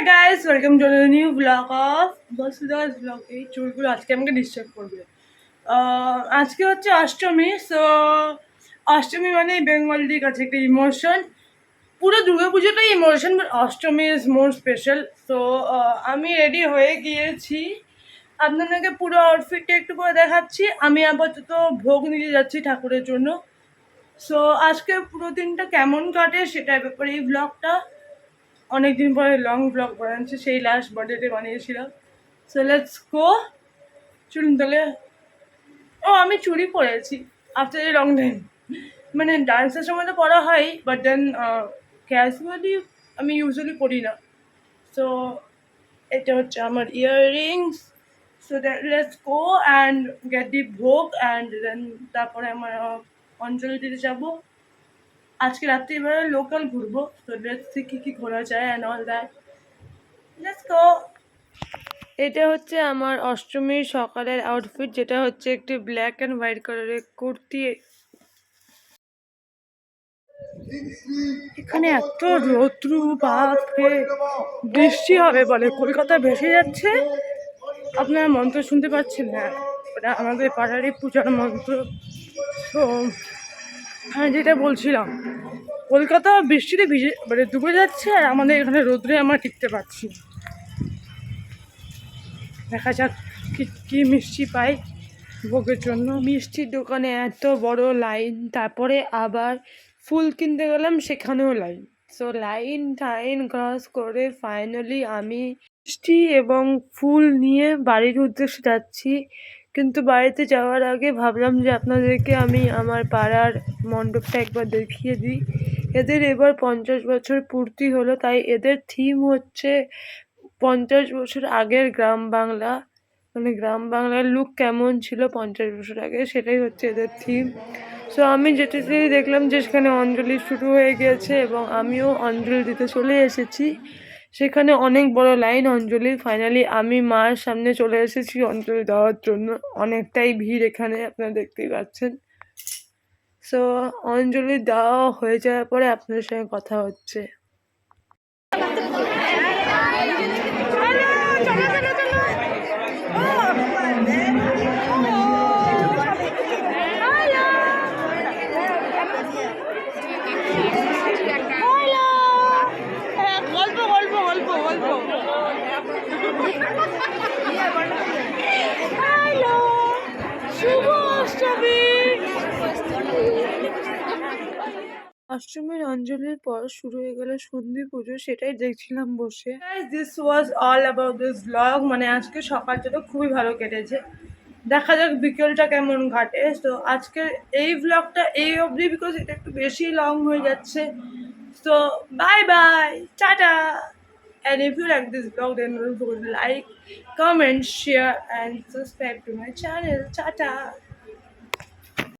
Guys, welcome to the new blog of Basudas blog. এই চুলগুলো আজকে আমাকে ডিস্টার্ব করবে। আজকে হচ্ছে অষ্টমী। সো অষ্টমী মানে বেঙ্গলির কাছে একটা ইমোশন। পুরো দুর্গা পুজোটাই emotion, but Ashtami is more special. So আমি রেডি হয়ে গিয়েছি। আপনাদেরকে পুরো আউটফিটটা একটু করে দেখাচ্ছি। আমি আপাতত ভোগ নিতে যাচ্ছি ঠাকুরের জন্য। সো আজকে পুরো দিনটা কেমন কাটে সেটার ব্যাপারে এই ব্লগটা। অনেকদিন পরে লং ব্লগ বানাচ্ছি, সেই লাস্ট বার্থডেতে বানিয়েছিলাম। So let's go. চলুন তাহলে। ও, আমি চুড়ি পরেছি আফটার এ লং টাইম। মানে ডান্সের সময় তো পরা হয়, বাট দেন ক্যাজুয়ালি আমি ইউজুয়ালি পরি না। সো এটা হচ্ছে আমার earrings. So that let's go and get দি ভোগ অ্যান্ড দেন তারপরে আমার অঞ্জলি দিতে যাবো। আজকে রাত্রে এবারে লোকাল ঘুরবো। তো লেটস সি কী ঘোরা যায় and all that. Let's go. এটা হচ্ছে আমার অষ্টমীর সকালের আউটফিট, যেটা হচ্ছে একটি ব্ল্যাক অ্যান্ড হোয়াইট কালারের কুর্তি। এখানে এত রৌদ্র, বাপরে! বৃষ্টি হবে বলে কলকাতা ভেসে যাচ্ছে। আপনারা মন্ত্র শুনতে পাচ্ছেন না? ওটা আমাদের পাড়ারই পূজার মন্ত্র। তো হ্যাঁ, যেটা বলছিলাম, কলকাতা বৃষ্টিতে ভিজে মানে ডুবে যাচ্ছে, আর আমাদের এখানে রোদ্রে আমরা টিকতে পারছি। দেখা যাক কি মিষ্টি পাই ভোগের জন্য। মিষ্টির দোকানে এত বড় লাইন, তারপরে আবার ফুল কিনতে গেলাম, সেখানেও লাইন। সো লাইন ক্রস করে ফাইনালি আমি মিষ্টি এবং ফুল নিয়ে বাড়ির উদ্দেশ্যে যাচ্ছি। কিন্তু বাড়িতে যাওয়ার আগে ভাবলাম যে আপনাদেরকে আমি আমার পাড়ার মণ্ডপটা একবার দেখিয়ে দিই। এদের এবার 50 বছর পূর্তি হলো, তাই এদের থিম হচ্ছে 50 বছর আগের গ্রাম বাংলা। মানে গ্রাম বাংলার লুক কেমন ছিল 50 বছর আগে, সেটাই হচ্ছে এদের থিম। সো আমি যেতেই দেখলাম যে সেখানে অঞ্জলি শুরু হয়ে গিয়েছে এবং আমিও অঞ্জলি দিতে চলে এসেছি। সেখানে অনেক বড় লাইন অঞ্জলির। ফাইনালি আমি মার সামনে চলে এসেছি অঞ্জলি দেওয়ার জন্য। অনেকটাই ভিড় এখানে, আপনারা দেখতেই পাচ্ছেন। সো অঞ্জলি দেওয়া হয়ে যাওয়ার পরে আপনাদের সঙ্গে কথা হচ্ছে। অষ্টমীর অঞ্জলির পর শুরু হয়ে গেল সন্ধি পুজো, সেটাই দেখছিলাম বসে। This was all about this blog. মানে আজকে সকালটা তো খুবই ভালো কেটেছে। দেখা যাক বিকেলটা কেমন কাটে। তো আজকের এই ব্লগটা এই অবধি, বিকজ এটা একটু বেশি লং হয়ে যাচ্ছে। So bye bye, tata. And if you like this vlog, then don't forget to like, comment, share and subscribe to my channel. Tata.